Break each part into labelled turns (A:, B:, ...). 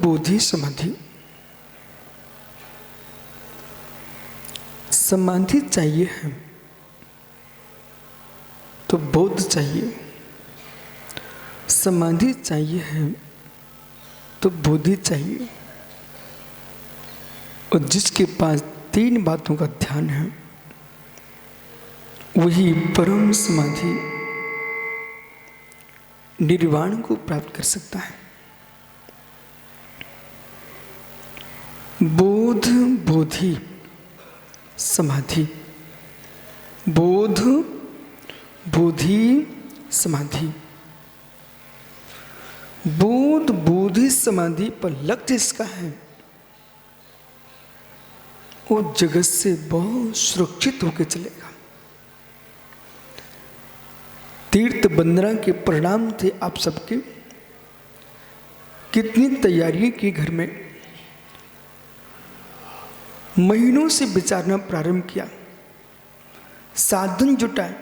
A: बोधि समाधि। समाधि चाहिए है तो बोध चाहिए, समाधि चाहिए है तो बोधि चाहिए। और जिसके पास तीन बातों का ध्यान है वही परम समाधि निर्वाण को प्राप्त कर सकता है। बोध बोधि समाधि, बोध बोधि समाधि। बोध बोधि समाधि पर लक्ष्य इसका है वो जगत से बहुत सुरक्षित होकर चलेगा। तीर्थ बंदना के परिणाम थे आप सबके। कितनी तैयारी की घर में, महीनों से विचारना प्रारंभ किया, साधन जुटाए,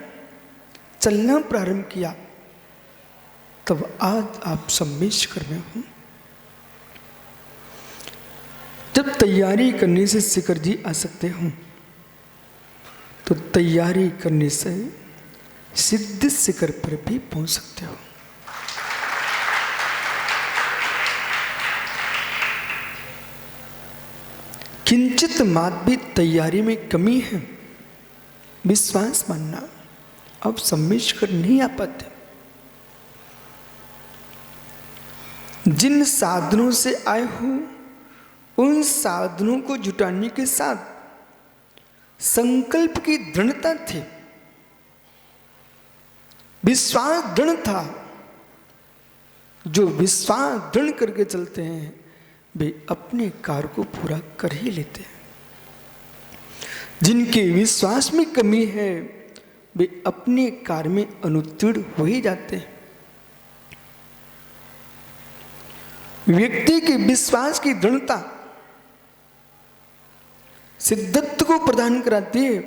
A: चलना प्रारंभ किया, तब आज आप सम्मेश कर रहे हो। जब तैयारी करने से शिखर जी आ सकते हो तो तैयारी करने से सिद्ध शिखर पर भी पहुंच सकते हो। किंचित मात भी तैयारी में कमी है, विश्वास मानना, अब सम्मेश कर नहीं आ पाते। जिन साधनों से आए हो उन साधनों को जुटाने के साथ संकल्प की दृढ़ता थी, विश्वास दृढ़ था। जो विश्वास दृढ़ करके चलते हैं वे अपने कार्य को पूरा कर ही लेते हैं। जिनके विश्वास में कमी है वे अपने कार्य में अनुत्तीर्ण हो ही जाते हैं। व्यक्ति के विश्वास की दृढ़ता सिद्धत्व को प्रदान कराती है,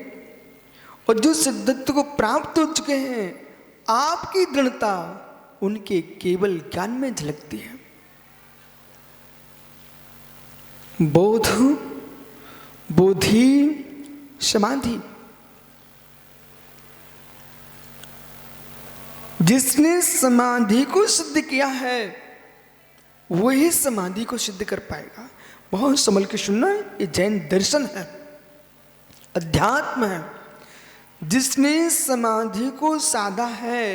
A: और जो सिद्धत्व को प्राप्त हो चुके हैं आपकी दृढ़ता उनके केवल ज्ञान में झलकती है। बोध बोधि समाधि। जिसने समाधि को सिद्ध किया है वही समाधि को सिद्ध कर पाएगा। बहुत संभल के सुनना, ये जैन दर्शन है, अध्यात्म है। जिसने समाधि को साधा है,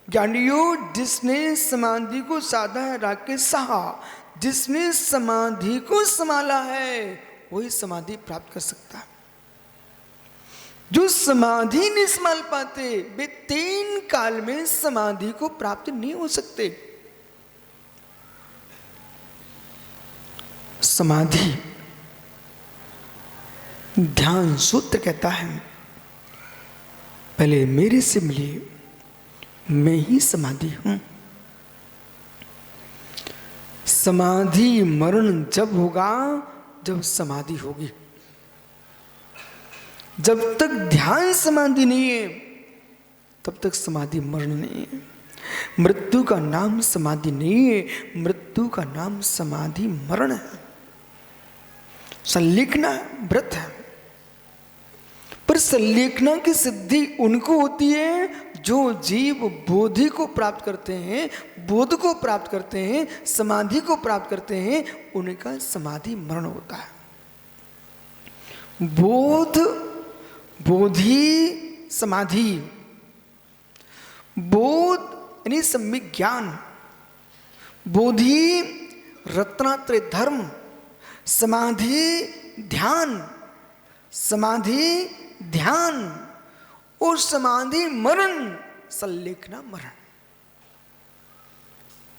A: ज्ञानियों, जिसने समाधि को साधा है, राकेश साहा, जिसने समाधि को संभाला है वही समाधि प्राप्त कर सकता है। जो समाधि नहीं संभाल पाते वे 3 काल में समाधि को प्राप्त नहीं हो सकते। समाधि ध्यान सूत्र कहता है पहले मेरे से मिलिए, मैं ही समाधि हूं। समाधि मरण जब होगा जब समाधि होगी। जब तक ध्यान समाधि नहीं है तब तक समाधि मरण नहीं है। मृत्यु का नाम समाधि नहीं है, मृत्यु का नाम समाधि मरण है। संलेखना व्रत है, पर संलेखना की सिद्धि उनको होती है जो जीव बोधि को प्राप्त करते हैं, बोध को प्राप्त करते हैं, समाधि को प्राप्त करते हैं, उनका समाधि मरण होता है। बोध बोधि समाधि। बोध यानी सम्यक ज्ञान, बोधि रत्नात्रय धर्म, समाधि ध्यान, समाधि ध्यान, और समाधि मरण, संलेखना मरण।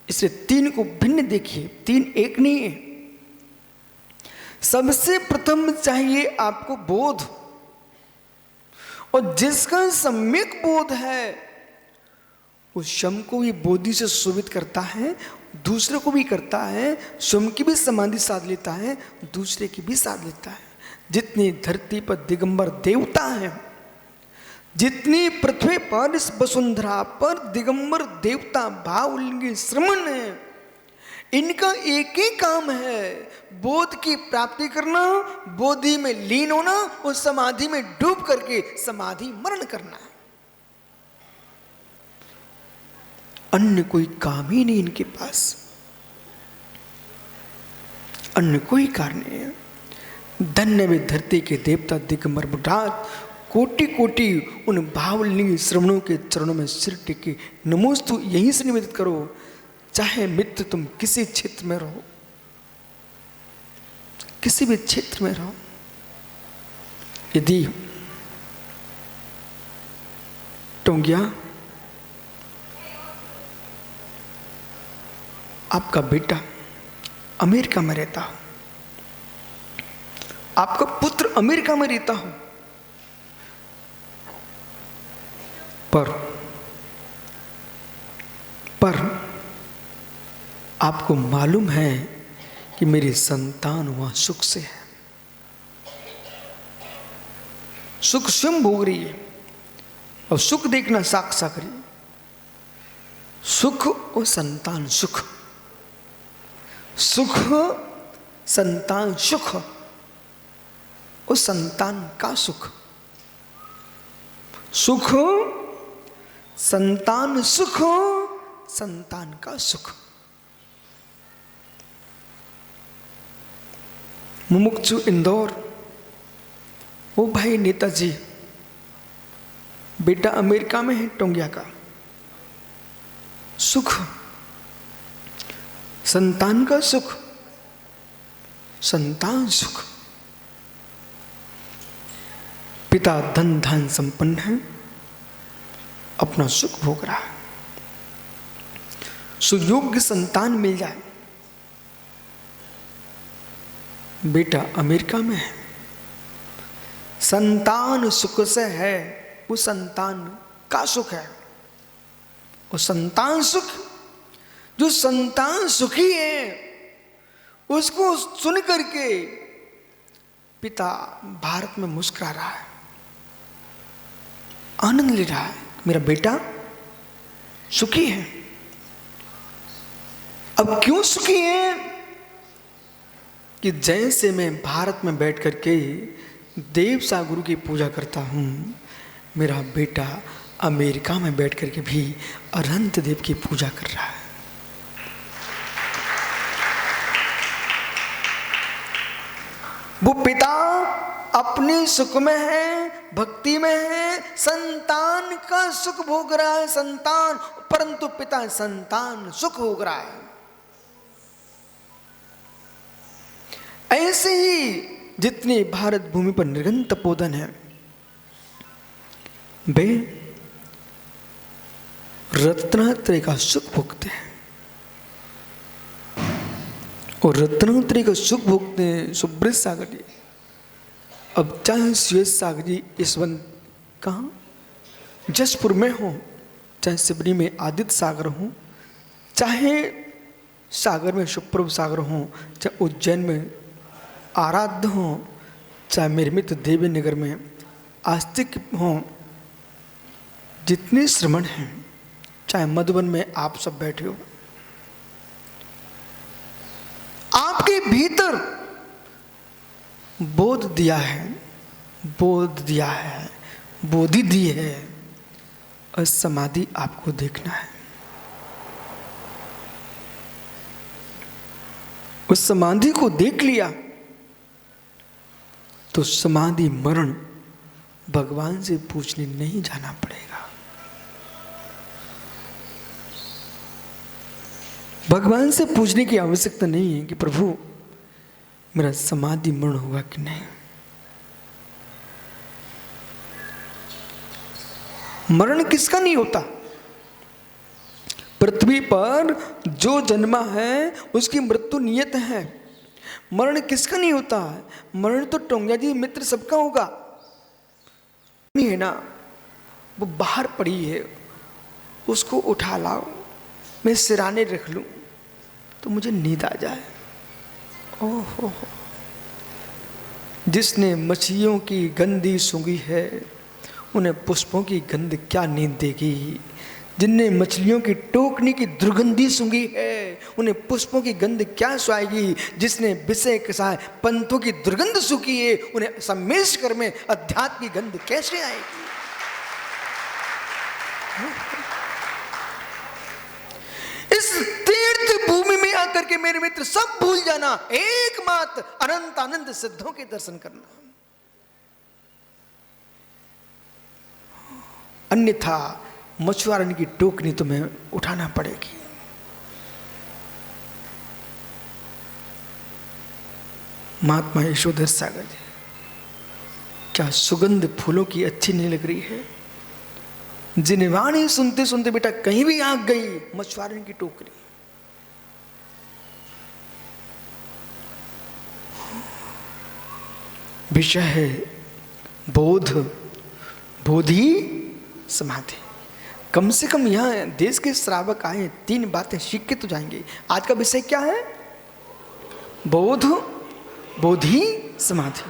A: इसे 3 को भिन्न देखिए, 3 एक नहीं है। सबसे प्रथम चाहिए आपको बोध, और जिसका सम्यक बोध है वो स्वयं को भी बोधि से सुवित करता है, दूसरे को भी करता है, स्वयं की भी समाधि साध लेता है, दूसरे की भी साध लेता है। जितनी धरती पर दिगंबर देवता है, जितनी पृथ्वी पर इस वसुंधरा पर दिगंबर देवता भाव लिंगी श्रमण है, इनका एक ही काम है, बोध की प्राप्ति करना, बोधि में लीन होना और समाधि में डूब करके समाधि मरण करना। अन्य कोई काम ही नहीं इनके पास, अन्य कोई कारण नहीं है। धन्य वे धरती के देवता दिगंबर बुढ़ात, कोटि कोटि उन भावलिंगी श्रवणों के चरणों में सिर टेके नमोस्तु यहीं से निवेदित करो। चाहे मित्र तुम किसी क्षेत्र में रहो, किसी भी क्षेत्र में रहो, यदि टोंगिया आपका बेटा अमेरिका में रहता हो, आपका पुत्र अमेरिका में रहता हो, पर आपको मालूम है कि मेरी संतान वहां सुख से है, सुख स्वयं भोग रही है, और सुख देखना साक्षात करिए, सुख और संतान सुख, सुख संतान सुख और संतान का सुख, सुख संतान सुख, संतान का सुख। मुमुक्षु इंदौर, वो भाई नेताजी बेटा अमेरिका में है, टोंगिया का सुख, संतान का सुख, संतान सुख। पिता धन धान संपन्न है, अपना सुख भोग रहा है, सुयोग्य संतान मिल जाए। बेटा अमेरिका में है, संतान सुख से है, वो संतान का सुख है, वो संतान सुख, जो संतान सुखी है उसको सुन करके पिता भारत में मुस्कुरा रहा है, आनंद ले रहा है, मेरा बेटा सुखी है। अब क्यों सुखी है? कि जैसे मैं भारत में बैठ करके देव सागुरु की पूजा करता हूँ, मेरा बेटा अमेरिका में बैठ करके भी अनंत देव की पूजा कर रहा है। वो पिता अपने सुख में है, भक्ति में है, संतान का सुख भोग रहा है, संतान, परंतु पिता संतान सुख भोग रहा है। ऐसे ही जितने भारत भूमि पर निर्गन तपोधन है, वे रत्नात्रय का सुख भोगते हैं, और रत्नात्रय का सुख भोगते हैं सुब्रत सागर जी। अब चाहे श्वेत सागर जी यशवंत कहाँ जसपुर में हो, चाहे सिबरी में आदित्य सागर हो, चाहे सागर में सुप्रभ सागर हो, चाहे उज्जैन में आराध्य हो, चाहे मेरे मित्र देवी नगर में आस्तिक हो, जितने श्रमण हैं, चाहे मधुबन में आप सब बैठे हो, आपके भीतर बोध दिया है, बोध दिया है, बोधि दी है, और समाधि आपको देखना है। उस समाधि को देख लिया तो समाधि मरण भगवान से पूछने नहीं जाना पड़ेगा। भगवान से पूछने की आवश्यकता नहीं है कि प्रभु मेरा समाधि मरण होगा कि नहीं। मरण किसका नहीं होता? पृथ्वी पर जो जन्मा है उसकी मृत्यु नियत है। मरण किसका नहीं होता? मरण तो टोंगिया जी मित्र सबका होगा, नहीं है ना? वो बाहर पड़ी है, उसको उठा लाओ, मैं सिराने रख लूं तो मुझे नींद आ जाए। ओहो, जिसने मछलियों की गंधी सूंघी है, उन्हें पुष्पों की गंध क्या नींद देगी। जिनने मछलियों की टोकनी की दुर्गंधी सूंघी है, उन्हें पुष्पों की गंध क्या सुहाएगी। जिसने विषय के साथ पंथों की दुर्गंध सूखी है, उन्हें सम्मेशकर में अध्यात्म की गंध कैसे आएगी। इस तीर्थ भूमि में आकर के मेरे मित्र सब भूल जाना, एकमात्र अनंत आनंद सिद्धों के दर्शन करना, अन्यथा मछुआरन की टोकनी तुम्हें उठाना पड़ेगी। महात्मा यशोधर सागर जी, क्या सुगंध फूलों की अच्छी नहीं लग रही है। जिन्हें वाणी सुनते सुनते बेटा कहीं भी आग गई, मछुआरन की टोकरी। विषय है बोध, बोधि, समाधि। कम से कम यहां देश के श्रावक आए, 3 बातें सीख के तो जाएंगे। आज का विषय क्या है? बोध, बोधि, समाधि।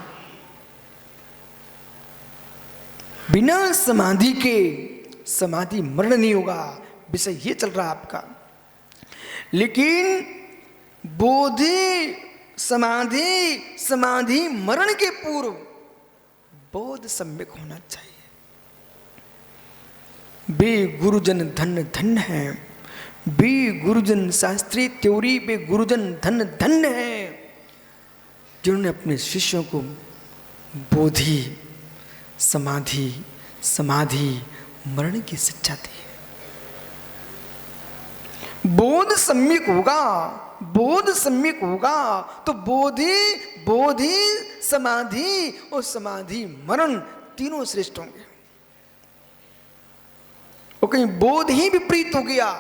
A: बिना समाधि के समाधि मरण नहीं होगा, विषय ये चल रहा है आपका। लेकिन बोधि समाधि, समाधि मरण के पूर्व बोध सम्यक होना चाहिए। बे गुरुजन धन्य धन्य है, बे गुरुजन शास्त्रीय त्योरी, बे गुरुजन धन्य धन्य है, जिन्होंने अपने शिष्यों को बोधि, समाधि, समाधि मरण की शिक्षा दी है। बोध सम्यक होगा, बोध सम्यक होगा तो बोधि, बोधि समाधि और समाधि मरण तीनों श्रेष्ठ होंगे। और कहीं बोध ही विपरीत हो गया,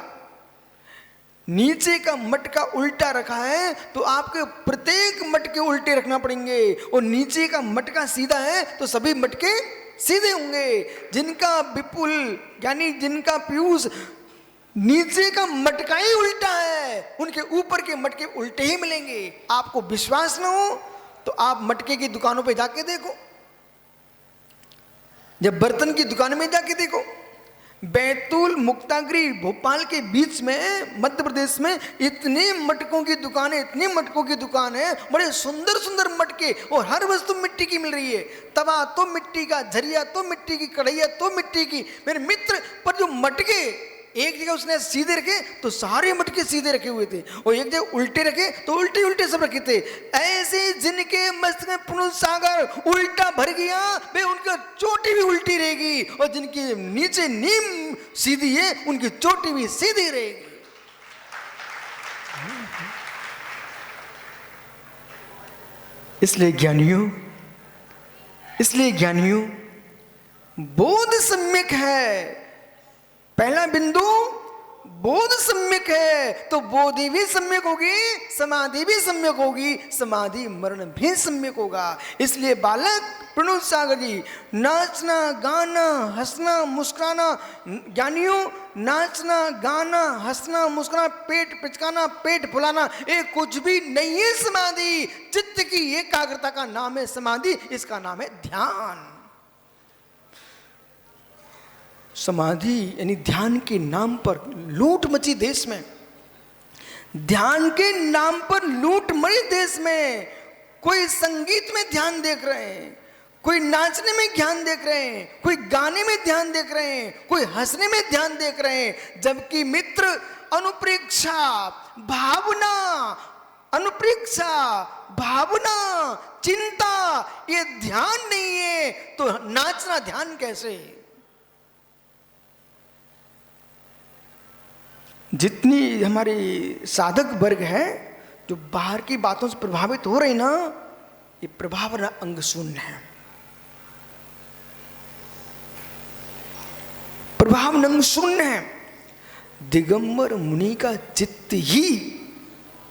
A: नीचे का मटका उल्टा रखा है तो आपके प्रत्येक मटके उल्टे रखना पड़ेंगे, और नीचे का मटका सीधा है तो सभी मटके सीधे होंगे। जिनका विपुल यानी जिनका पीयूष नीचे का मटका ही उल्टा है, उनके ऊपर के मटके उल्टे ही मिलेंगे। आपको विश्वास ना हो तो आप मटके की दुकानों पे जाके देखो, जब बर्तन की दुकान में जाके देखो। बैतूल मुक्तागिरी भोपाल के बीच में मध्य प्रदेश में इतने मटकों की दुकान है, इतनी मटकों की दुकान है, बड़े सुंदर सुंदर मटके, और हर वस्तु मिट्टी की मिल रही है। तवा तो मिट्टी का, झरिया तो मिट्टी की, कढ़ैया तो मिट्टी की। मेरे मित्र, पर जो मटके एक जगह उसने सीधे रखे तो सारे मटके सीधे रखे हुए थे, और एक जगह उल्टे रखे तो उल्टे उल्टे सब रखे थे। ऐसे जिनके मस्तक में पुण्य सागर उल्टा भर गया, वे उनकी चोटी भी उल्टी रहेगी, और जिनकी नीचे नीम सीधी है उनकी चोटी भी सीधी रहेगी। इसलिए ज्ञानियों बोध सम्यक है। पहला बिंदु बोध सम्यक है तो बोधि भी सम्यक होगी, समाधि भी सम्यक होगी, समाधि मरण भी सम्यक होगा। इसलिए बालक प्रणुत सागर जी, नाचना गाना हंसना मुस्कुराना, ज्ञानियों नाचना गाना हंसना मुस्कुराना, पेट पिचकाना पेट फुलाना, ये कुछ भी नहीं है समाधि। चित्त की एकाग्रता का नाम है समाधि, इसका नाम है ध्यान। समाधि यानी ध्यान के नाम पर लूट मची देश में, ध्यान के नाम पर लूट मची देश में। कोई संगीत में ध्यान देख रहे हैं, कोई नाचने में ध्यान देख रहे हैं, कोई गाने में ध्यान देख रहे हैं, कोई हंसने में ध्यान देख रहे हैं। जबकि मित्र अनुप्रेक्षा भावना, अनुप्रेक्षा भावना चिंता ये ध्यान नहीं है, तो नाचना ध्यान कैसे? जितनी हमारे साधक वर्ग है जो बाहर की बातों से प्रभावित हो रहे ना, ये प्रभावना अंग शून्य है। प्रभावना अंग शून्य है। दिगंबर मुनि का चित्त ही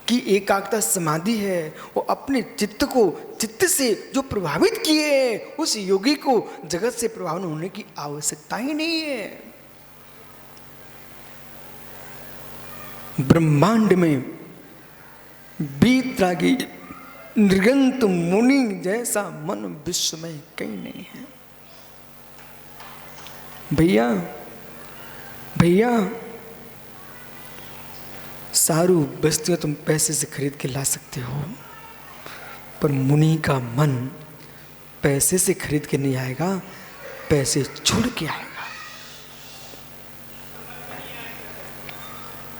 A: की एकाग्रता समाधि है। वो अपने चित्त को, चित्त से जो प्रभावित किए, उस योगी को जगत से प्रभावित होने की आवश्यकता ही नहीं है। ब्रह्मांड में बीतरागी निर्गंत मुनि जैसा मन विश्व में कहीं नहीं है। भैया भैया सारू वस्तुएं तुम पैसे से खरीद के ला सकते हो, पर मुनि का मन पैसे से खरीद के नहीं आएगा, पैसे छोड़ के आएगा।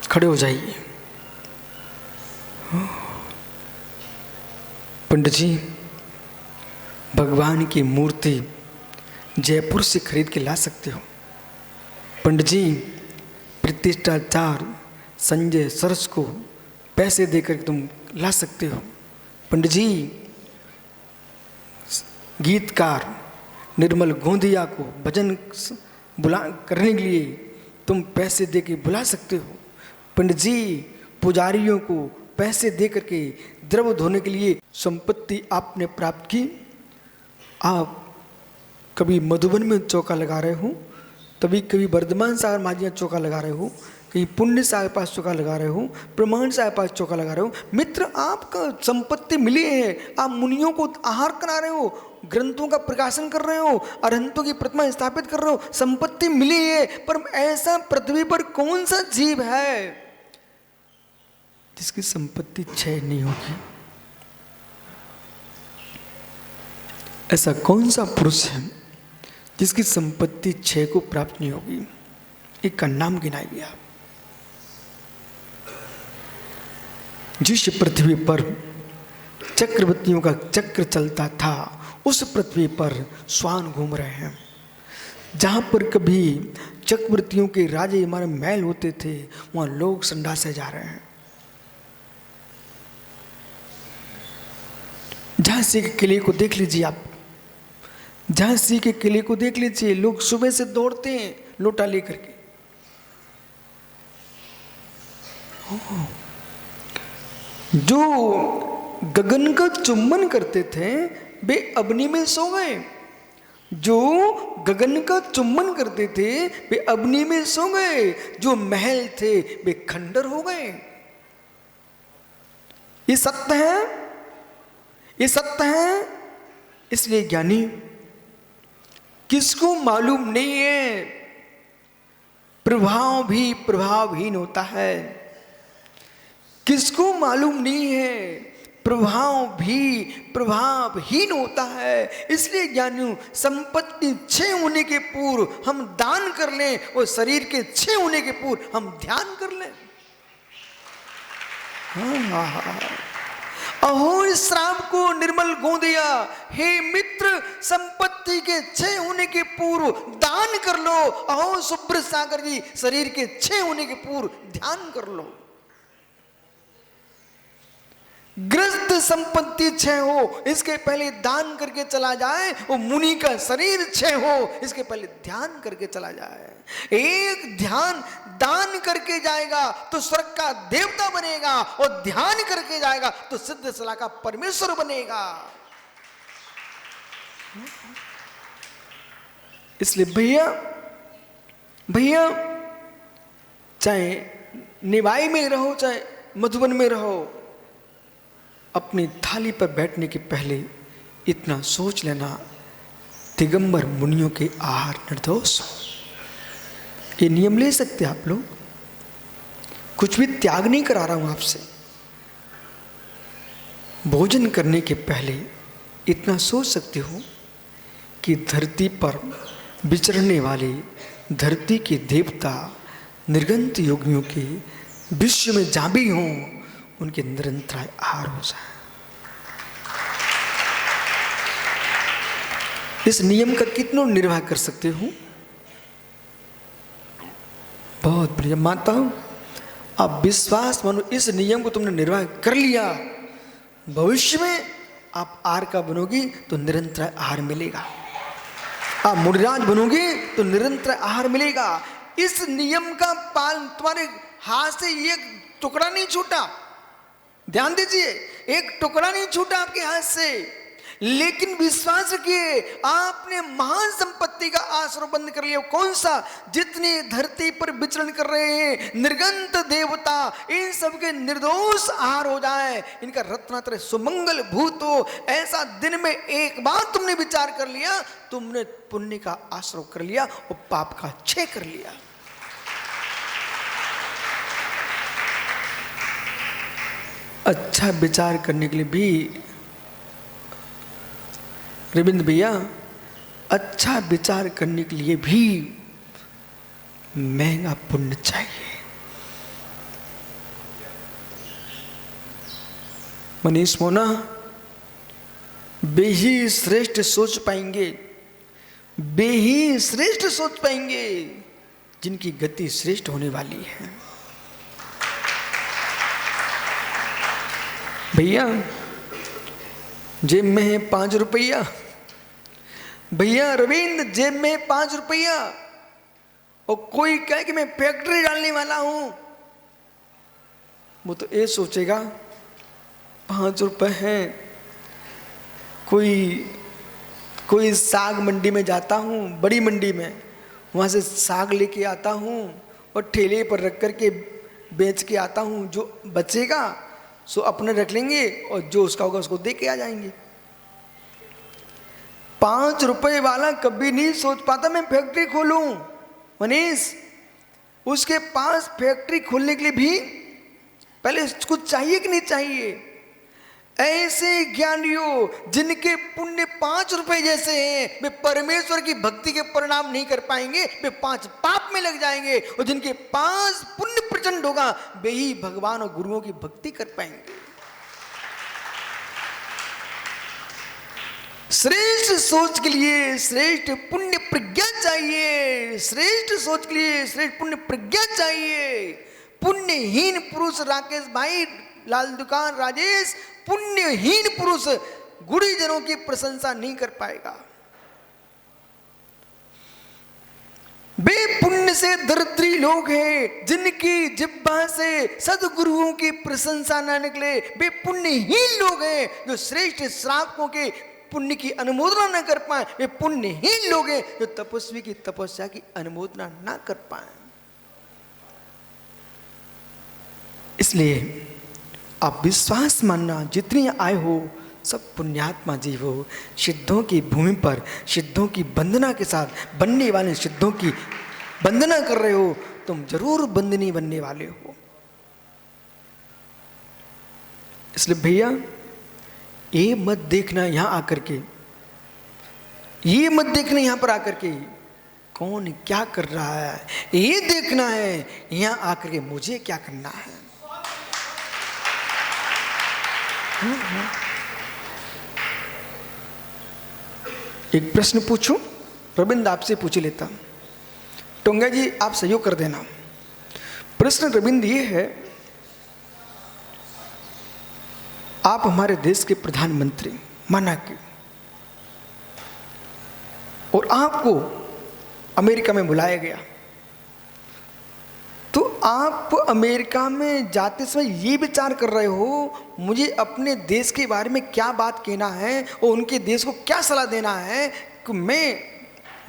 A: खड़े हो जाइए। पंडित जी, भगवान की मूर्ति जयपुर से खरीद के ला सकते हो। पंडित जी, प्रतिष्ठाचार संजय सरस को पैसे देकर तुम ला सकते हो। पंडित जी, गीतकार निर्मल गोंदिया को भजन करने के लिए तुम पैसे दे के बुला सकते हो। पंडित जी, पुजारियों को पैसे दे करके द्रव धोने के लिए संपत्ति आपने प्राप्त की। आप कभी मधुबन में चौका लगा रहे हो, कभी वर्धमान सागर माझिया चौका लगा रहे हो, कहीं पुण्य सागर पास चौका लगा रहे हो, प्रमाण सागर पास चौका लगा रहे हो। मित्र, आपका संपत्ति मिली है, आप मुनियों को आहार करा रहे हो, ग्रंथों का प्रकाशन कर रहे हो, अरहंतों की प्रतिमा स्थापित कर रहे हो, संपत्ति मिली है। पर ऐसा पृथ्वी पर कौन सा जीव है जिसकी संपत्ति क्षय नहीं होगी? ऐसा कौन सा पुरुष है जिसकी संपत्ति क्षय को प्राप्त नहीं होगी? एक का नाम गिनाइए आप। जिस पृथ्वी पर चक्रवर्तियों का चक्र चलता था, उस पृथ्वी पर श्वान घूम रहे हैं। जहां पर कभी चक्रवर्तियों के राजे हमारे महल होते थे, वहां लोग संडासे जा रहे हैं। झांसी के किले को देख लीजिए आप, झांसी के किले को देख लीजिए, लोग सुबह से दौड़ते हैं लोटा लेकर के। जो गगन का चुम्बन करते थे वे अग्नि में सो गए, जो गगन का चुम्बन करते थे वे अग्नि में सो गए, जो महल थे वे खंडर हो गए। ये सत्य है, ये सत्य है। इसलिए ज्ञानी, किसको मालूम नहीं है प्रभाव भी प्रभावहीन होता है, किसको मालूम नहीं है प्रभाव भी प्रभावहीन होता है। इसलिए ज्ञानियों, संपत्ति क्षय होने के पूर्व हम दान कर लें और शरीर के क्षय होने के पूर्व हम ध्यान कर लें। अहो इस श्राप को निर्मल गोंदिया, हे मित्र, संपत्ति के क्षय होने के पूर्व दान कर लो। अहो सुब्रत सागर जी, शरीर के क्षय होने के पूर्व ध्यान कर लो। ग्रस्त संपत्ति क्षय हो इसके पहले दान करके चला जाए, और मुनि का शरीर क्षय हो इसके पहले ध्यान करके चला जाए। एक ध्यान दान करके जाएगा तो स्वर्ग का देवता बनेगा, और ध्यान करके जाएगा तो सिद्ध सला का परमेश्वर बनेगा। इसलिए भैया चाहे निवाई में रहो चाहे मधुबन में रहो, अपनी थाली पर बैठने के पहले इतना सोच लेना, दिगंबर मुनियों के आहार निर्दोष। ये नियम ले सकते आप लोग, कुछ भी त्याग नहीं करा रहा हूं आपसे। भोजन करने के पहले इतना सोच सकते हो कि धरती पर विचरने वाले धरती के देवता निर्गंत योगियों के विश्व में जहां भी हों उनके निरंतर आहार हो जाए। इस नियम का कितना निर्वाह कर सकते हो? बहुत बढ़िया माता, आप विश्वास मानो, इस नियम को तुमने निर्वाह कर लिया, भविष्य में आप आहार का बनोगी तो निरंतर आहार मिलेगा। आप मुनिराज बनोगे तो निरंतर आहार मिलेगा। इस नियम का पालन, तुम्हारे हाथ से एक टुकड़ा नहीं छूटा, ध्यान दीजिए, एक टुकड़ा नहीं छूटा आपके हाथ से। लेकिन विश्वास रखिए, आपने महान संपत्ति का आश्रय बंद कर लिया। कौन सा? जितने धरती पर विचरण कर रहे हैं निर्गंत देवता, इन सब के निर्दोष आहार हो जाए, इनका रत्नात्रय सुमंगल भूत हो। ऐसा दिन में एक बार तुमने विचार कर लिया, तुमने पुण्य का आश्रय कर लिया और पाप का क्षय कर लिया। अच्छा विचार करने के लिए भी रविंद्र भैया, अच्छा विचार करने के लिए भी महंगा पुण्य चाहिए। मनीष मोना, वे ही श्रेष्ठ सोच पाएंगे, वे ही श्रेष्ठ सोच पाएंगे जिनकी गति श्रेष्ठ होने वाली है। भैया जेब में है 5 रुपया, भैया रविंद्र जेब में है 5 रुपया, और कोई कहे कि मैं फैक्ट्री डालने वाला हूं, वो तो ये सोचेगा 5 रुपए हैं। कोई साग मंडी में जाता हूँ, बड़ी मंडी में, वहाँ से साग लेके आता हूँ और ठेले पर रख कर के बेच के आता हूँ। जो बचेगा सो अपने रख लेंगे और जो उसका होगा उसको दे के आ जाएंगे। 5 रुपए वाला कभी नहीं सोच पाता मैं फैक्ट्री खोलूं। मनीष, उसके पास फैक्ट्री खोलने के लिए भी पहले कुछ चाहिए कि नहीं चाहिए? ऐसे ज्ञानियों जिनके पुण्य 5 रुपए जैसे हैं, वे परमेश्वर की भक्ति के परिणाम नहीं कर पाएंगे, वे 5 पाप में लग जाएंगे। और जिनके 5 पुण्य प्रचंड होगा, वे ही भगवान और गुरुओं की भक्ति कर पाएंगे। श्रेष्ठ सोच के लिए श्रेष्ठ पुण्य प्रज्ञा चाहिए, श्रेष्ठ सोच के लिए श्रेष्ठ पुण्य प्रज्ञा चाहिए। पुण्यहीन पुरुष, राकेश भाई, लाल दुकान राजेश, पुण्यहीन पुरुष गुरुजनों की प्रशंसा नहीं कर पाएगा। वे पुण्य से दरिद्री लोग हैं जिनकी जिह्वा से सदगुरुओं की प्रशंसा न निकले। वे पुण्यहीन लोग हैं जो श्रेष्ठ श्रावकों के पुण्य की अनुमोदना न कर पाए। वे पुण्यहीन लोग हैं जो तपस्वी की तपस्या की अनुमोदना न कर पाए। इसलिए आप विश्वास मानना, जितनी आय हो सब पुण्यात्मा जीव हो। सिद्धों की भूमि पर सिद्धों की वंदना के साथ बनने वाले सिद्धों की वंदना कर रहे हो, तुम जरूर वंदनीय बनने वाले हो। इसलिए भैया ये मत देखना यहां आकर के, ये मत देखना यहां पर आकर के कौन क्या कर रहा है, ये देखना है यहां आकर के मुझे क्या करना है। एक प्रश्न पूछूं, रविंद्र आपसे पूछ लेता हूं, टोंगा जी आप सहयोग कर देना। प्रश्न रविंद्र ये है, आप हमारे देश के प्रधानमंत्री माना कि, और आपको अमेरिका में बुलाया गया, तो आप अमेरिका में जाते समय ये विचार कर रहे हो मुझे अपने देश के बारे में क्या बात कहना है और उनके देश को क्या सलाह देना है कि मैं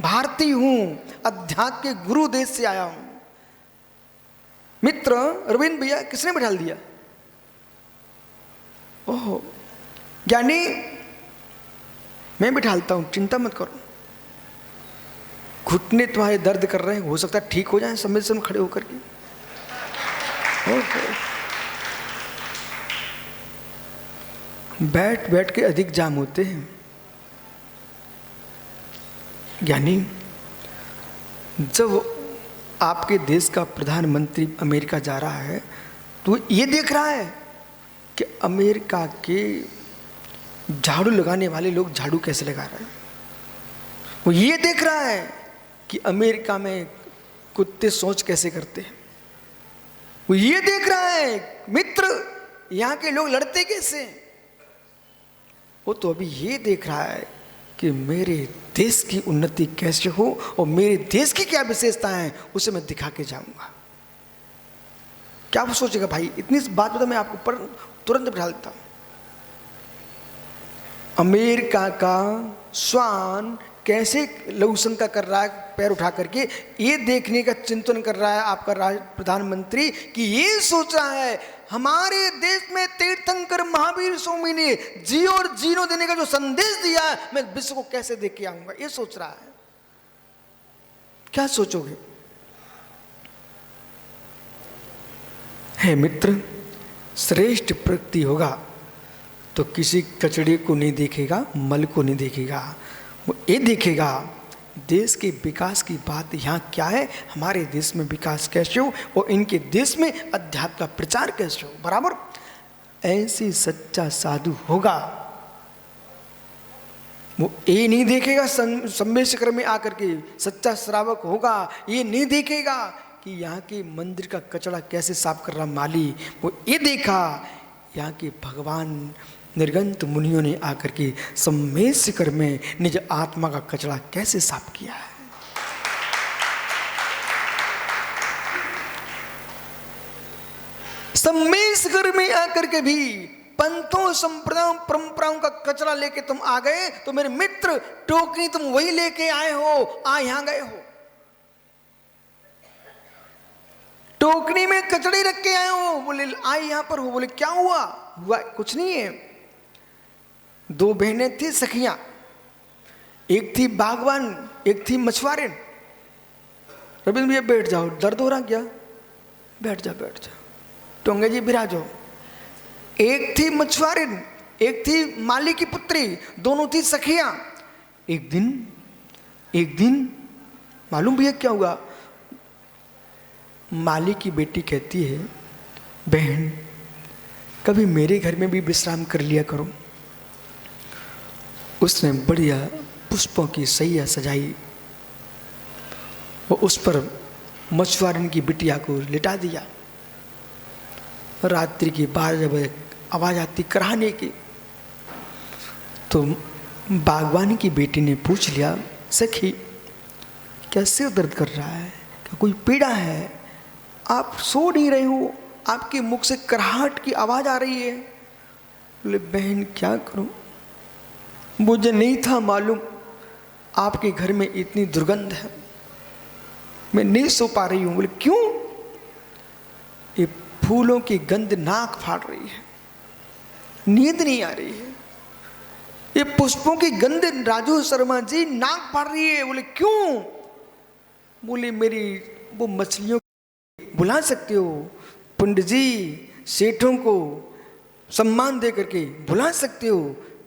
A: भारतीय हूँ, अध्यात्म के गुरु देश से आया हूँ। मित्र रविंद्र भैया किसने बिठा दिया? ओह ज्ञानी, मैं बिठालता हूँ, चिंता मत करो। घुटने तुम्हारे दर्द कर रहे हैं, हो सकता है ठीक हो जाए समय से खड़े होकर के। बैठ बैठ के अधिक जाम होते हैं। ज्ञानी, जब आपके देश का प्रधानमंत्री अमेरिका जा रहा है तो ये देख रहा है कि अमेरिका के झाड़ू लगाने वाले लोग झाड़ू कैसे लगा रहे हैं। वो ये देख रहा है कि अमेरिका में कुत्ते सोच कैसे करते हैं। वो ये देख रहा है मित्र यहाँ के लोग लड़ते कैसे। वो तो अभी ये देख रहा है कि मेरे देश की उन्नति कैसे हो और मेरे देश की क्या विशेषता है उसे मैं दिखा के जाऊंगा। क्या वो सोचेगा भाई? इतनी बात बता मैं आपको पर तुरंत बिठा देता हूं। अमेरिका का श्वान कैसे लघुशंका कर रहा है पैर उठा करके, ये देखने का चिंतन कर रहा है आपका प्रधानमंत्री कि ये सोच रहा है हमारे देश में तीर्थंकर महावीर स्वामी ने जियो और जीनो देने का जो संदेश दिया है मैं विश्व को कैसे देख के आऊंगा, ये सोच रहा है। क्या सोचोगे? है मित्र, श्रेष्ठ प्रकृति होगा तो किसी कचड़े को नहीं देखेगा, मल को नहीं देखेगा, वो ये देखेगा देश के विकास की बात यहाँ क्या है, हमारे देश में विकास कैसे हो और इनके देश में अध्यात्म का प्रचार कैसे हो। बराबर ऐसी सच्चा साधु होगा। वो ये नहीं देखेगा सम्मेशकर में आकर के सच्चा श्रावक होगा, ये नहीं देखेगा कि यहाँ के मंदिर का कचरा कैसे साफ कर रहा माली। वो ये देखा यहाँ के भगवान निर्गंत मुनियों ने आकर के सम्मेशकर में निज आत्मा का कचरा कैसे साफ किया है। सम्मेशकर में आकर के भी पंथों संप्रदायों परंपराओं का कचरा लेके तुम आ गए तो मेरे मित्र टोकरी तुम वही लेके आए हो, आ यहां गए हो। टोकरी में कचड़े रख के आए हो, बोले आए यहां पर हो। बोले क्या हुआ? हुआ कुछ नहीं है। दो बहनें थी सखियां, एक थी बागवान एक थी मछुआरे। रविंद्र भैया बैठ जाओ, दर्द हो रहा क्या? बैठ जा बैठ जा। टोंगे जी बिराजो। एक थी मछुआरिन एक थी माली की पुत्री, दोनों थी सखियां। एक दिन मालूम भैया क्या हुआ? माली की बेटी कहती है बहन कभी मेरे घर में भी विश्राम कर लिया करो। उसने बढ़िया पुष्पों की सैया सजाई और उस पर मछुआरिन की बिटिया को लिटा दिया। रात्रि की 12 बजे आवाज आती कराहने की, तो बागवानी की बेटी ने पूछ लिया सखी क्या सिर दर्द कर रहा है, क्या कोई पीड़ा है, आप सो नहीं रहे हो, आपके मुख से कराहट की आवाज आ रही है। बोले बहन क्या करूं, मुझे नहीं था मालूम आपके घर में इतनी दुर्गंध है, मैं नहीं सो पा रही हूं। बोले क्यों? ये फूलों की गंध नाक फाड़ रही है, नींद नहीं आ रही है। ये पुष्पों की गंध राजू शर्मा जी नाक फाड़ रही है। बोले क्यों? बोले मेरी वो मछलियों बुला सकते हो, पंडित जी सेठों को सम्मान दे करके बुला सकते हो,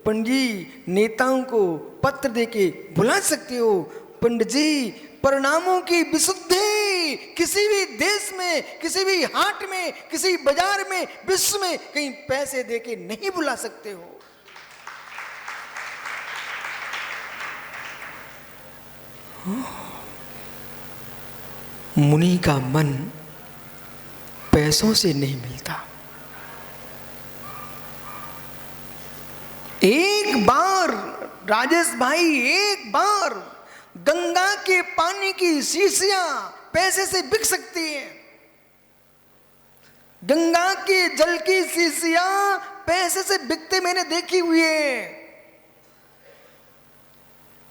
A: पंडित जी नेताओं को पत्र देके बुला सकते हो, पंडित जी परिणामों की विशुद्धि किसी भी देश में, किसी भी हाट में, किसी बाजार में, विश्व में कहीं पैसे देके नहीं बुला सकते हो। मुनि का मन पैसों से नहीं मिलता। एक बार राजेश भाई, एक बार गंगा के पानी की शीशियां पैसे से बिक सकती हैं, गंगा के जल की शीशियां पैसे से बिकते मैंने देखी हुई है।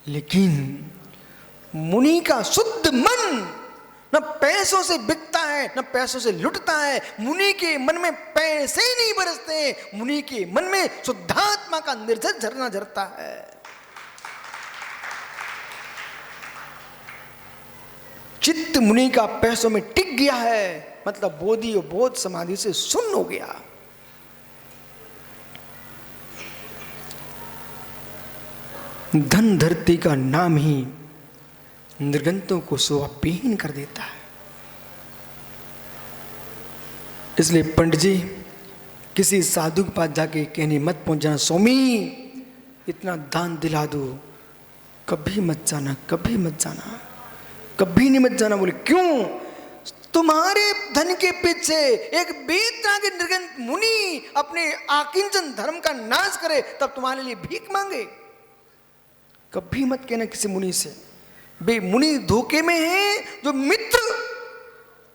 A: लेकिन मुनि का शुद्ध मन न पैसों से बिकता है न पैसों से लुटता है। मुनि के मन में पैसे ही नहीं बरसते, मुनि के मन में शुद्धात्मा का निर्झर झरना झरता है। चित्त मुनि का पैसों में टिक गया है, मतलब बोधि और बोध समाधि से शून्य हो गया। धन धरती का नाम ही निर्गंतों को शोभाविहीन कर देता है। इसलिए पंडित जी किसी साधु के पास जाके कहने मत पहुंच जाना, स्वामी इतना दान दिला दो, कभी मत जाना, कभी मत जाना, कभी नहीं मत जाना। बोले क्यों? तुम्हारे धन के पीछे एक बेतराग निर्गंत मुनि अपने आकिंचन धर्म का नाश करे तब तुम्हारे लिए भीख मांगे। कभी मत कहना किसी मुनि से। बे मुनि धोखे में है जो मित्र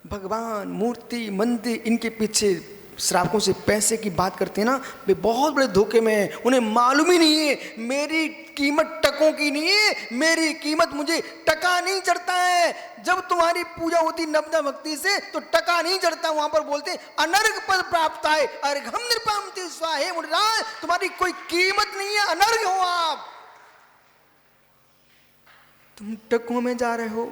A: भगवान मूर्ति मंदिर इनके पीछे श्रावकों से पैसे की बात करते हैं ना, वे बहुत बड़े धोखे में है। उन्हें मालूम ही नहीं है मेरी कीमत टकों की नहीं है, मेरी कीमत मुझे टका नहीं चढ़ता है। जब तुम्हारी पूजा होती नवदा भक्ति से तो टका नहीं चढ़ता, वहां पर बोलते अनर्घ पद प्राप्त है, अर्घम नृपामति स्वाहे मुनिराज, तुम्हारी कोई कीमत नहीं है, अनर्घ हो आप, तुम टकों में जा रहे हो।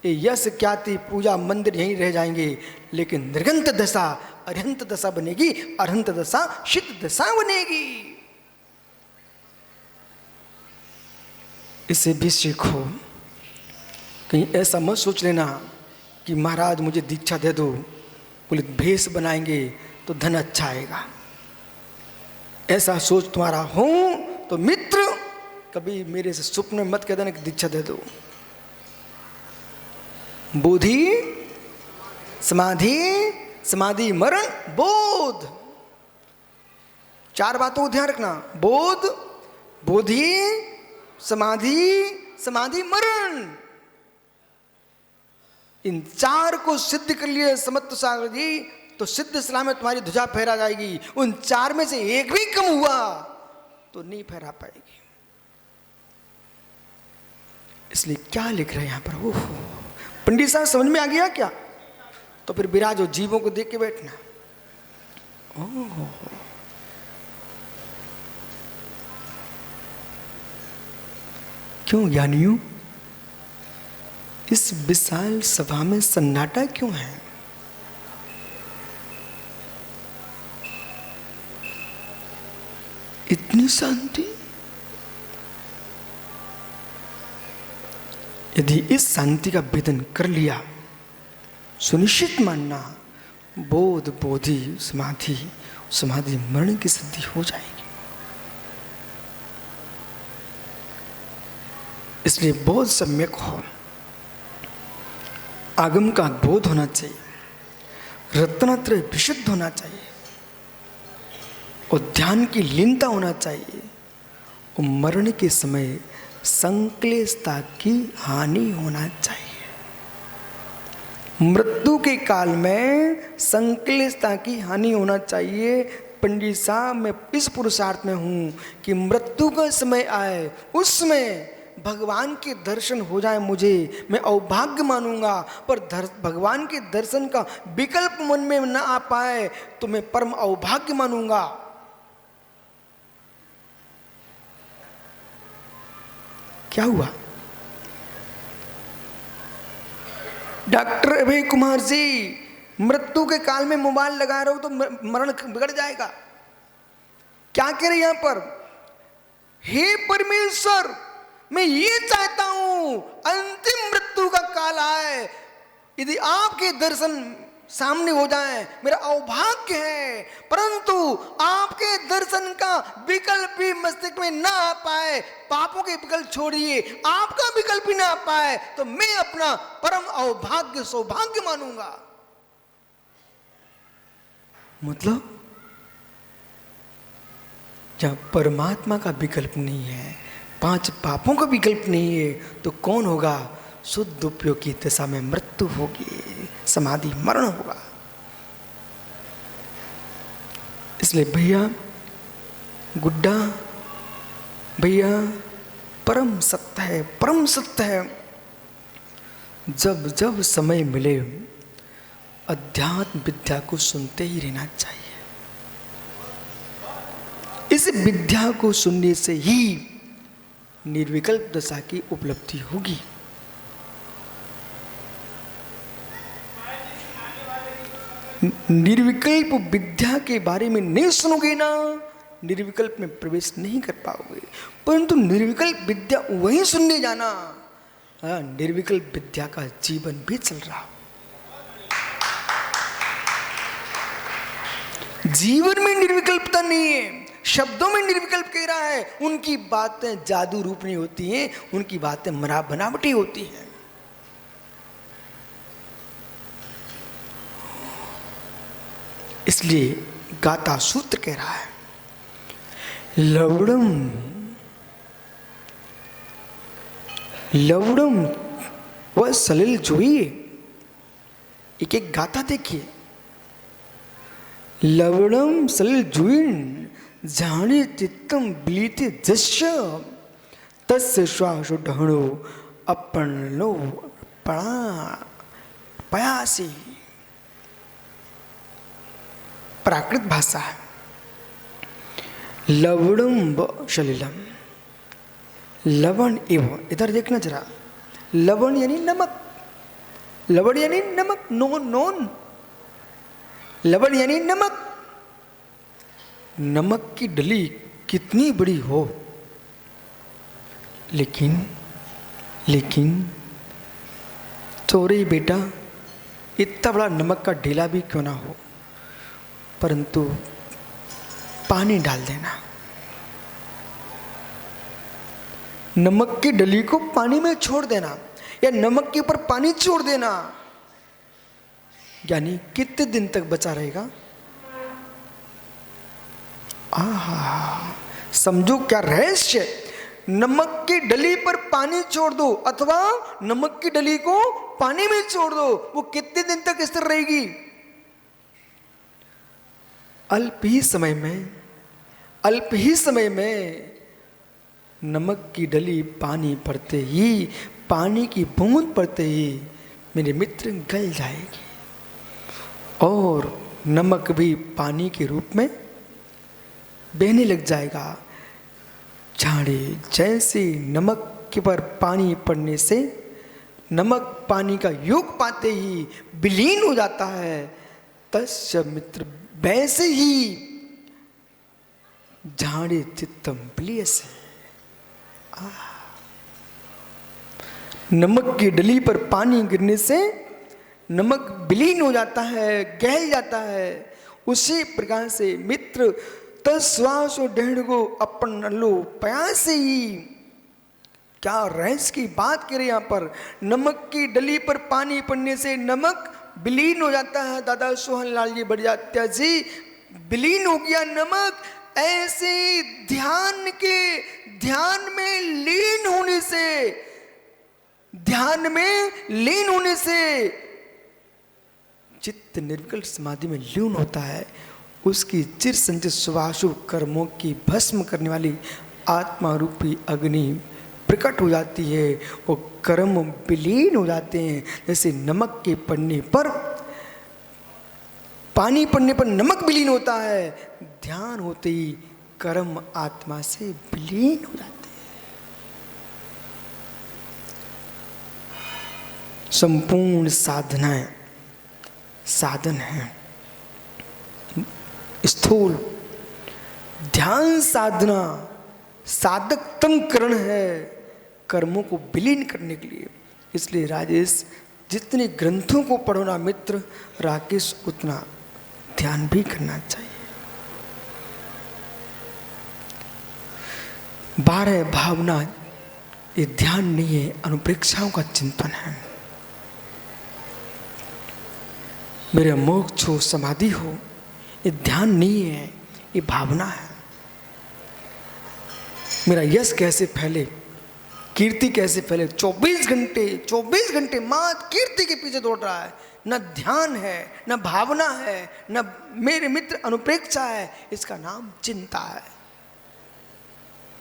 A: ये यश ख्याति पूजा मंदिर यहीं रह जाएंगे, लेकिन निर्गंत दशा अरहंत दशा बनेगी, अरहंत दशा सिद्ध दशा बनेगी। इसे भी सीखो। कहीं ऐसा मत सोच लेना कि महाराज मुझे दीक्षा दे दो, बोले भेष बनाएंगे तो धन अच्छा आएगा। ऐसा सोच तुम्हारा हो तो मित्र कभी मेरे से स्वप्न में मत कह देना कि दीक्षा दे दो। बोधि समाधि, समाधि मरण, बोध, 4 बातों को ध्यान रखना। बोध, बोधि, समाधि, समाधि मरण। इन 4 को सिद्ध कर लिए समर्थ सागर जी तो सिद्ध सलाह में तुम्हारी ध्वजा फहरा जाएगी। उन 4 में से एक भी कम हुआ तो नहीं फहरा पाएगी। इसलिए क्या लिख रहे हैं यहां पर? ओहो, पंडित साहब समझ में आ गया क्या? तो फिर विराजो, जीवों को देख के बैठना। ओह, क्यों ज्ञानियों इस विशाल सभा में सन्नाटा क्यों है? इतनी शांति? यदि इस शांति का भेदन कर लिया, सुनिश्चित मानना बोध, बोधि, समाधि, समाधि मरण की सिद्धि हो जाएगी। इसलिए बहुत सम्यक हो, आगम का बोध होना चाहिए, रत्नत्रय विशुद्ध होना चाहिए और ध्यान की लीनता होना चाहिए और मरण के समय संक्लेशता की हानि होना चाहिए। मृत्यु के काल में संक्लेशता की हानि होना चाहिए। पंडित साहब मैं इस पुरुषार्थ में हूं कि मृत्यु का समय आए, उसमें भगवान के दर्शन हो जाए मुझे, मैं अवभाग्य मानूंगा। पर भगवान के दर्शन का विकल्प मन में न आ पाए तो मैं परम अवभाग्य मानूंगा। क्या हुआ? डॉक्टर अभय कुमार जी, मृत्यु के काल में मोबाइल लगा रहे हो तो मरण बिगड़ जाएगा। क्या कह रहे यहां पर? हे परमेश्वर, मैं ये चाहता हूं अंतिम मृत्यु का काल आए, यदि आपके दर्शन सामने हो जाए, मेरा अवभाग्य है। परंतु आपके दर्शन का विकल्प भी मस्तिष्क में ना आ पाए, पापों के विकल्प छोड़िए, आपका विकल्प भी ना आ पाए तो मैं अपना परम अवभाग्य सौभाग्य मानूंगा। मतलब जब परमात्मा का विकल्प नहीं है, 5 पापों का विकल्प नहीं है, तो कौन होगा? शुद्ध उपयोग की दशा में मृत्यु होगी, समाधि मरण होगा। इसलिए भैया, गुड्डा भैया, परम सत्य है, परम सत्य है। जब जब समय मिले अध्यात्म विद्या को सुनते ही रहना चाहिए। इस विद्या को सुनने से ही निर्विकल्प दशा की उपलब्धि होगी। निर्विकल्प विद्या के बारे में नहीं सुनोगे ना, निर्विकल्प में प्रवेश नहीं कर पाओगे। परंतु निर्विकल्प विद्या वहीं सुनने जाना, निर्विकल्प विद्या का जीवन भी चल रहा हो। जीवन में निर्विकल्पता नहीं है, शब्दों में निर्विकल्प कह रहा है। उनकी बातें जादू रूप नहीं होती हैं, उनकी बातें बनावटी होती हैं। इसलिए गाथा सूत्र कह रहा है, लवणम लवणम वह सलिल जोइए। एक एक गाथा देखिए, लवणम सलिल जुइन जाने चित्तम बिलीते जस्य तस्य श्वासो ढहणो अपनो पयासी। प्राकृत भाषा है। लवणम व सलिलम, लवण एवं, इधर देखना जरा, लवण यानी नमक, लवण यानी नमक, नोन, लवण यानी नमक। नमक की डली कितनी बड़ी हो, लेकिन चोरी बेटा, इतना बड़ा नमक का ढेला भी क्यों ना हो, परंतु पानी डाल देना। नमक की डली को पानी में छोड़ देना या नमक के ऊपर पानी छोड़ देना, यानी कितने दिन तक बचा रहेगा। आहा, समझो क्या रहस्य। नमक की डली पर पानी छोड़ दो अथवा नमक की डली को पानी में छोड़ दो, वो कितने दिन तक स्थिर रहेगी। अल्प ही समय में नमक की डली पानी पड़ते ही, पानी की बूंद पड़ते ही मेरे मित्र गल जाएगी और नमक भी पानी के रूप में बहने लग जाएगा। झाड़े जैसे नमक के पर पानी पड़ने से नमक पानी का योग पाते ही विलीन हो जाता है, तस्य मित्र वैसे ही झाड़े चित्तम प्लियसे। नमक की डली पर पानी गिरने से नमक विलीन हो जाता है, गहल जाता है। उसी प्रकार से मित्र तस्वास डेढ़ को अपन लो प्यासे ही। क्या रहस्य की बात करें यहाँ पर। नमक की डली पर पानी पड़ने से नमक विलीन हो जाता है। दादा सोहन लाल जी बड़जात्या जी, विलीन हो गया नमक। ऐसे ध्यान में लीन होने से चित्त निर्विकल्प समाधि में लीन होता है। उसकी चिर संचित शुभाशुभ कर्मों की भस्म करने वाली आत्मा रूपी अग्नि प्रकट हो जाती है। वो कर्म विलीन हो जाते हैं। जैसे नमक के पड़ने पर, पानी पड़ने पर नमक विलीन होता है, ध्यान होते ही कर्म आत्मा से विलीन हो जाते हैं। संपूर्ण साधनाएं साधन है। स्थूल ध्यान साधना साधकतम करण है कर्मों को विलीन करने के लिए। इसलिए राजेश, जितने ग्रंथों को पढ़ो ना मित्र राकेश, उतना ध्यान भी करना चाहिए। 12 भावना ये ध्यान नहीं है, अनुप्रेक्षाओं का चिंतन है। मेरे मोक्ष हो, समाधि हो, ये ध्यान नहीं है, ये भावना है। मेरा यश कैसे फैले, कीर्ति कैसे फैले। 24 घंटे मात्र कीर्ति के पीछे दौड़ रहा है। न ध्यान है, न भावना है, न मेरे मित्र अनुप्रेक्षा है। इसका नाम चिंता है।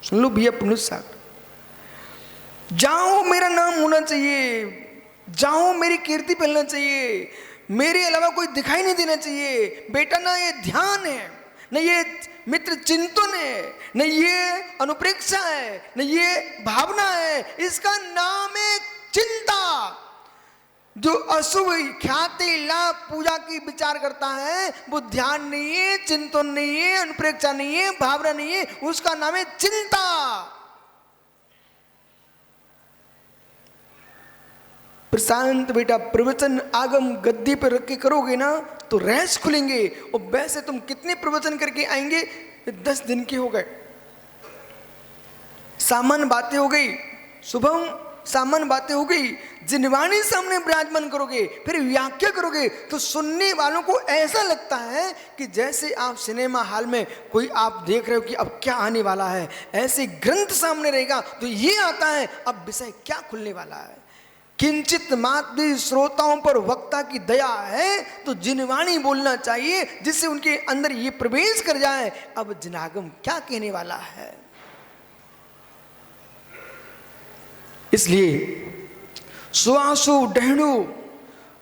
A: सुन लो भैया पुनः, जाओ मेरा नाम होना चाहिए, जाओ मेरी कीर्ति फैलना चाहिए, मेरे अलावा कोई दिखाई नहीं देना चाहिए। बेटा ना ये ध्यान है, न ये मित्र चिंतन है, न ये अनुप्रेक्षा है, न ये भावना है। इसका नाम है चिंता। जो अशुभ ख्याति लाभ पूजा की विचार करता है वो ध्यान नहीं है, चिंतन नहीं है, अनुप्रेक्षा नहीं है, भावना नहीं है, उसका नाम है चिंता। प्रशांत बेटा प्रवचन आगम गद्दी पर रख के करोगे ना तो रहस्य खुलेंगे। और वैसे तुम कितने प्रवचन करके आएंगे, 10 दिन के हो गए, सामान्य बातें हो गई, शुभम सामान्य बातें हो गई। जिनवाणी सामने विराजमान करोगे, फिर व्याख्या करोगे तो सुनने वालों को ऐसा लगता है कि जैसे आप सिनेमा हॉल में कोई आप देख रहे हो कि अब क्या आने वाला है। ऐसे ग्रंथ सामने रहेगा तो ये आता है अब विषय क्या खुलने वाला है। किंचित मात्र भी श्रोताओं पर वक्ता की दया है तो जिनवाणी बोलना चाहिए, जिससे उनके अंदर ये प्रवेश कर जाए अब जिनागम क्या कहने वाला है। इसलिए स्वाशु डहणु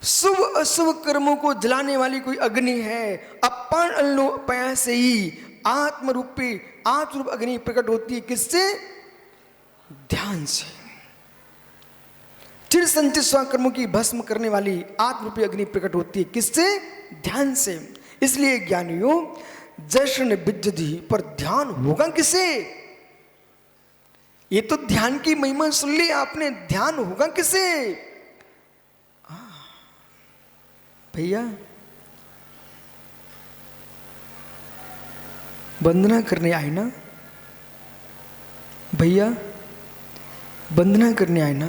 A: शुभ अशुभ कर्मों को जलाने वाली कोई अग्नि है। अपन अल्लो पया से ही आत्मरूपी आत्मरूप अग्नि प्रकट होती है। किससे? ध्यान से। चिर संचित स्वकर्मों की भस्म करने वाली आत्मरूपी अग्नि प्रकट होती है। किससे? ध्यान से। इसलिए ज्ञानियों, जश्न विद्यधि पर ध्यान होगा किसे? ये तो ध्यान की महिमा सुन ली आपने, ध्यान होगा किसे? भैया वंदना करने आए ना, भैया वंदना करने आए ना।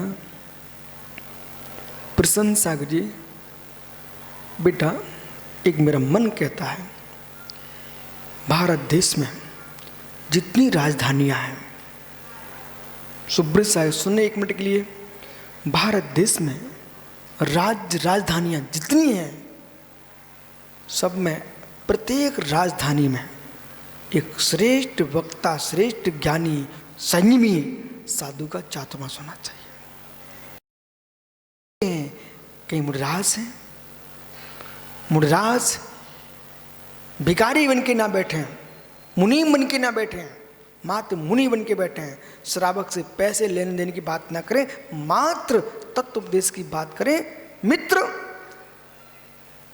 A: प्रसन्न सागर जी, बेटा एक मेरा मन कहता है, भारत देश में जितनी राजधानियां हैं, सुब्रत साहब सुनने एक मिनट के लिए, भारत देश में राजधानियां जितनी हैं, सब में प्रत्येक राजधानी में एक श्रेष्ठ वक्ता, श्रेष्ठ ज्ञानी, संयमी साधु का चातुर्मास होना चाहिए। कहीं मुनिराज हैं, मुनिराज भिखारी बन के ना बैठे हैं, मुनि बन के ना बैठे हैं, मात्र मुनि बन के बैठे हैं। श्रावक से पैसे लेने देने की बात ना करें, मात्र तत्व उपदेश की बात करें। मित्र,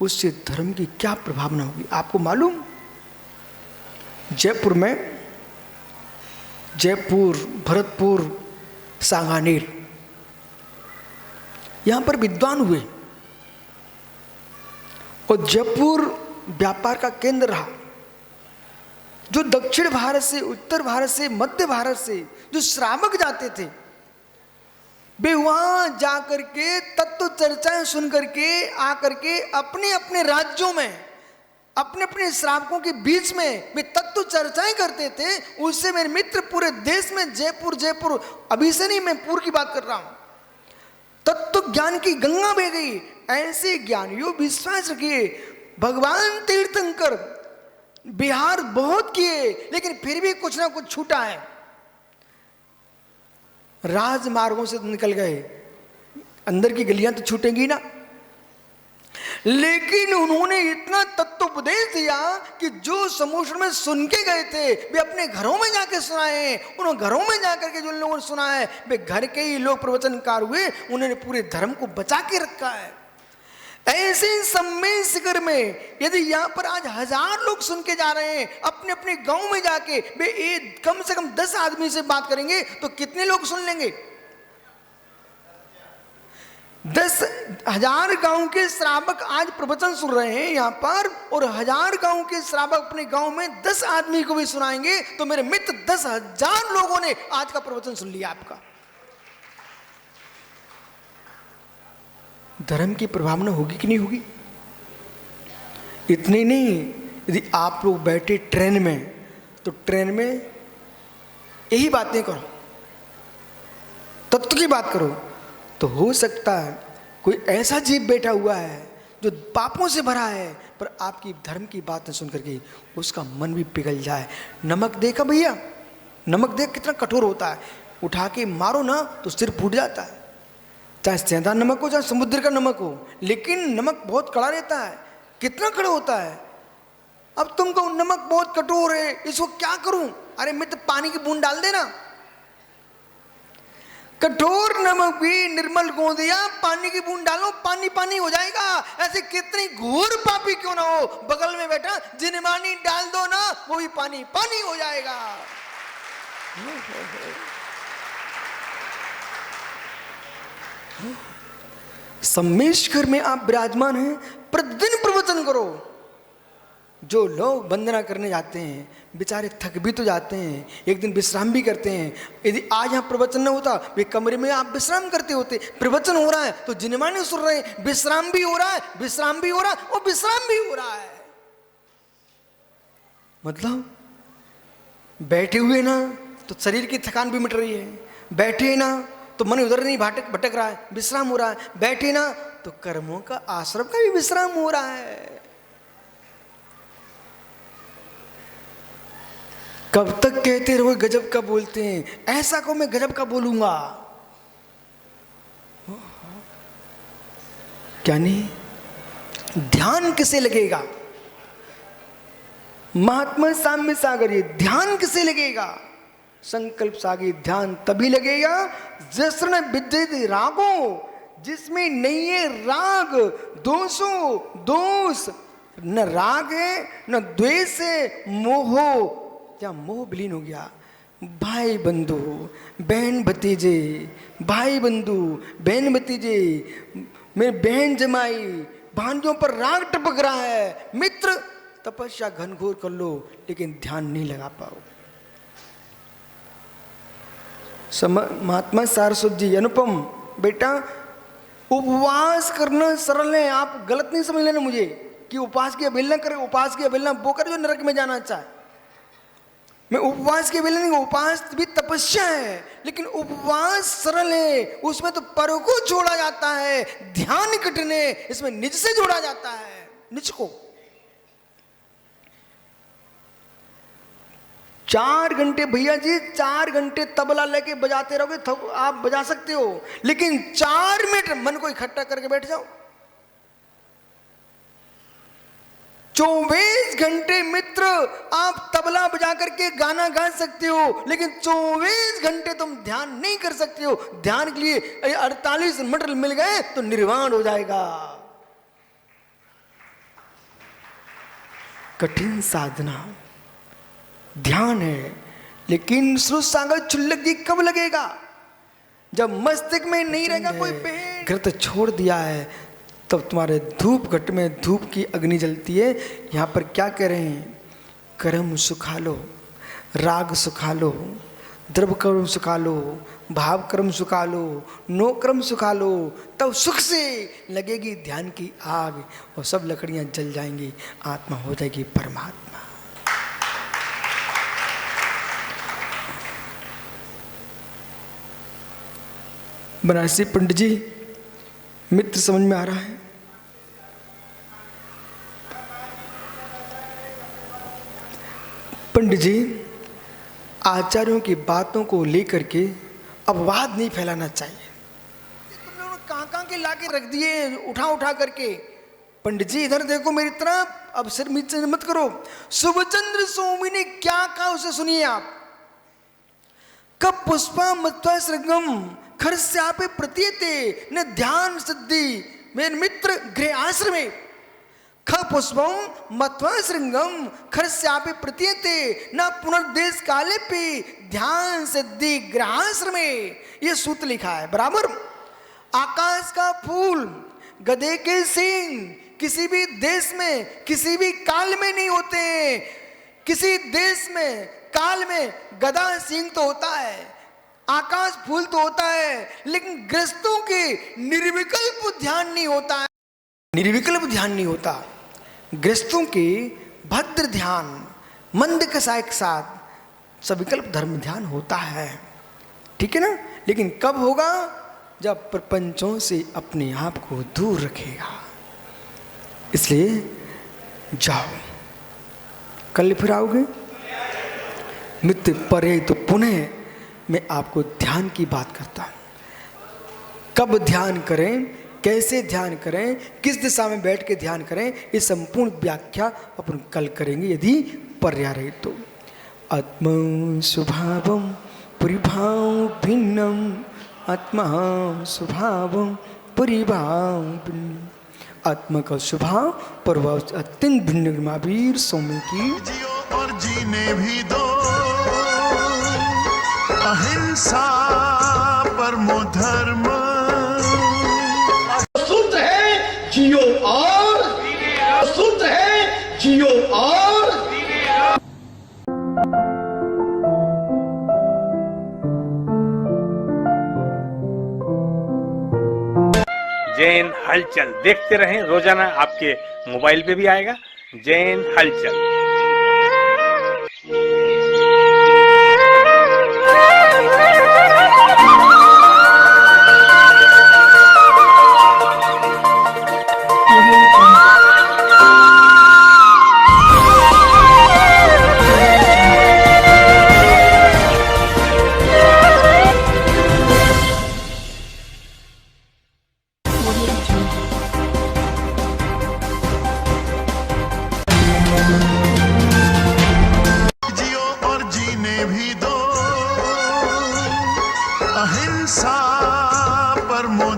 A: उससे धर्म की क्या प्रभावना होगी आपको मालूम? जयपुर में, जयपुर, भरतपुर, सांगानेर, यहां पर विद्वान हुए और जयपुर व्यापार का केंद्र रहा। जो दक्षिण भारत से, उत्तर भारत से, मध्य भारत से जो श्रावक जाते थे, वे वहां जाकर के तत्व चर्चाएं सुन करके आकर के अपने अपने राज्यों में, अपने अपने श्रावकों के बीच में वे तत्व चर्चाएं करते थे। उससे मेरे मित्र पूरे देश में, जयपुर, जयपुर अभी से नहीं, मैं पूर्व की बात कर रहा हूं, तत्व ज्ञान की गंगा बह गई। ऐसे ज्ञानियों विश्वास रखिए, भगवान तीर्थंकर बिहार बहुत किए, लेकिन फिर भी कुछ ना कुछ छूटा है। राजमार्गों से निकल गए, अंदर की गलियां तो छूटेंगी ना, लेकिन उन्होंने इतना तत्वोपदेश दिया कि जो समुद्र में सुन के गए थे वे अपने घरों में जाके सुनाए। उन्होंने घरों में जाकर के जो लोगों ने सुना है, वे घर के ही लोग प्रवचनकार हुए, उन्होंने पूरे धर्म को बचा के रखा है। ऐसे सम्मेलन शिखर में यदि यहां पर आज 1000 लोग सुन के जा रहे हैं, अपने अपने गांव में जाके वे कम से कम 10 आदमी से बात करेंगे तो कितने लोग सुन लेंगे? 10,000 गांव के श्रावक आज प्रवचन सुन रहे हैं यहां पर, और 1000 गांव के श्रावक अपने गांव में 10 आदमी को भी सुनाएंगे, तो मेरे मित्र 10,000 लोगों ने आज का प्रवचन सुन लिया आपका। धर्म की प्रभावना होगी कि नहीं होगी? इतनी नहीं, यदि आप लोग बैठे ट्रेन में, तो ट्रेन में यही बातें करो, तत्व की बात करो, तो हो सकता है कोई ऐसा जीव बैठा हुआ है जो पापों से भरा है, पर आपकी धर्म की बातें सुन करके उसका मन भी पिघल जाए। नमक देखा भैया, नमक देख कितना कठोर होता है, उठा के मारो ना तो सिर फूट जाता है, चाहे सेंधा नमक हो चाहे समुद्र का नमक हो, लेकिन नमक बहुत कड़ा रहता है। कितना कड़ा होता है। अब तुम कहो नमक बहुत कठोर है, इसको क्या करूं? अरे मित्र, पानी की बूंद डाल देना। कठोर नमक भी निर्मल गोंदिया, पानी की बूंद डालो, पानी पानी हो जाएगा। ऐसे कितनी घोर पापी क्यों ना हो, बगल में बैठा जिनमानी डाल दो ना, वो भी पानी पानी हो जाएगा। सम्मेशकर में आप विराजमान हैं, प्रतिदिन प्रवचन करो। जो लोग वंदना करने जाते हैं बेचारे थक भी तो जाते हैं, एक दिन विश्राम भी करते हैं। यदि आज यहाँ प्रवचन न होता, वे कमरे में आप विश्राम करते होते। प्रवचन हो रहा है तो जिनमाने सुन रहे हैं, विश्राम भी हो रहा है, विश्राम भी हो रहा है और विश्राम भी हो रहा है। मतलब बैठे हुए ना तो शरीर की थकान भी मिट रही है, बैठे ना तो मन उधर नहीं भटक रहा है, विश्राम हो रहा है, बैठे ना तो कर्मों का, आश्रम का भी विश्राम हो रहा है। कब तक कहते रहो गजब का बोलते हैं, ऐसा को मैं गजब का बोलूंगा, क्या नहीं? ध्यान किसे लगेगा? महात्मा साम्य सागर, ये ध्यान किसे लगेगा? संकल्प सागी ध्यान तभी लगेगा जस्न विद्यते रागो, जिसमें नहीं है राग, दोषो दोष, न राग है न द्वेष है, मोह क्या मोह विलीन हो गया। भाई बंधु बहन भतीजे, भाई बंधु बहन भतीजे, मेरी बहन जमाई, भांजों पर राग टपक रहा है। मित्र तपस्या घनघोर कर लो लेकिन ध्यान नहीं लगा पाओ। महात्मा सारस्वत जी अनुपम, बेटा उपवास करना सरल है, आप गलत नहीं समझ लेना मुझे कि उपवास की अवहेलना करे। उपवास की अवहेलना वो करे जो नरक में जाना चाहे। मैं उपवास की अवहेलना नहीं, उपवास भी तपस्या है, लेकिन उपवास सरल है, उसमें तो पर को जोड़ा जाता है, ध्यान कठिन है, इसमें निज से जोड़ा जाता है, निज को। 4 घंटे भैया जी, 4 घंटे तबला लेके बजाते रहोगे आप बजा सकते हो, लेकिन 4 मिनट मन को इकट्ठा करके बैठ जाओ। 24 घंटे मित्र आप तबला बजा करके गाना गा सकते हो, लेकिन 24 घंटे तुम ध्यान नहीं कर सकते हो। ध्यान के लिए 48 मिनट मिल गए तो निर्वाण हो जाएगा। कठिन साधना ध्यान है, लेकिन श्रुत सागर छुल्लक जी कब लगेगा? जब मस्तिष्क में नहीं रहेगा कोई पेड़। घृत छोड़ दिया है तब तुम्हारे धूप घट में धूप की अग्नि जलती है। यहाँ पर क्या कह रहे हैं? कर्म सुखा लो, राग सुखा लो, द्रव्य कर्म सुखा लो, भाव कर्म सुखा लो, नो कर्म सुखा लो, तब सुख से लगेगी ध्यान की आग और सब लकड़ियां जल जाएंगी, आत्मा हो जाएगी परमात्मा। बनारसी पंडित जी, मित्र समझ में आ रहा है? पंडित जी, आचार्यों की बातों को लेकर के अपवाद नहीं फैलाना चाहिए। तुम लोगों ने कहाँ के लाके रख दिए उठा उठा करके। पंडित जी इधर देखो मेरी तरफ, अब सिर नीचे मत करो। शुभचंद्र स्वामी ने क्या कहा उसे सुनिए आप। कब पुष्पा मत्वा श्रृंगम खरस्यापे प्रतीयते न ध्यान सिद्धि मेरे मित्र गृह आश्रमे। ख पुष्पम मत्वा श्रृंगम खरस्यापे प्रतीयते न पुनर्देश काले पे ध्यान सिद्धि गृहाश्रमे। ये सूत्र लिखा है बराबर। आकाश का फूल, गधे के सींग किसी भी देश में किसी भी काल में नहीं होते। किसी देश में काल में गधा सींग तो होता है, आकाश फूल तो होता है, लेकिन गृहस्थों के निर्विकल्प ध्यान नहीं होता है। निर्विकल्प ध्यान नहीं होता। गृहस्थों के भद्र ध्यान मंद कसाय के साथ सविकल्प धर्म ध्यान होता है, ठीक है ना। लेकिन कब होगा? जब प्रपंचों से अपने आप को दूर रखेगा। इसलिए जाओ, कल फिर आओगे मित्र परे। तो पुनः मैं आपको ध्यान की बात करता हूं। कब ध्यान करें, कैसे ध्यान करें, किस दिशा में बैठ के ध्यान करें, ये संपूर्ण व्याख्या अपन कल करेंगे यदि पर्याय रहे तो। आत्मा स्वभावम परिभाव भिन्नम, आत्मा स्वभावम परिभाव भिन्नम। आत्मा का स्वभाव प्रभाव अत्यंत भिन्न। महावीर स्वामी की
B: जियो और जीने भी दो, अहिंसा परमो धर्म।
C: सूत्र है जियो और, सूत्र है जियो और।
D: जैन हलचल देखते रहें, रोजाना आपके मोबाइल पे भी आएगा जैन हलचल।
B: जियो और जीने भी दो, अहिंसा परमो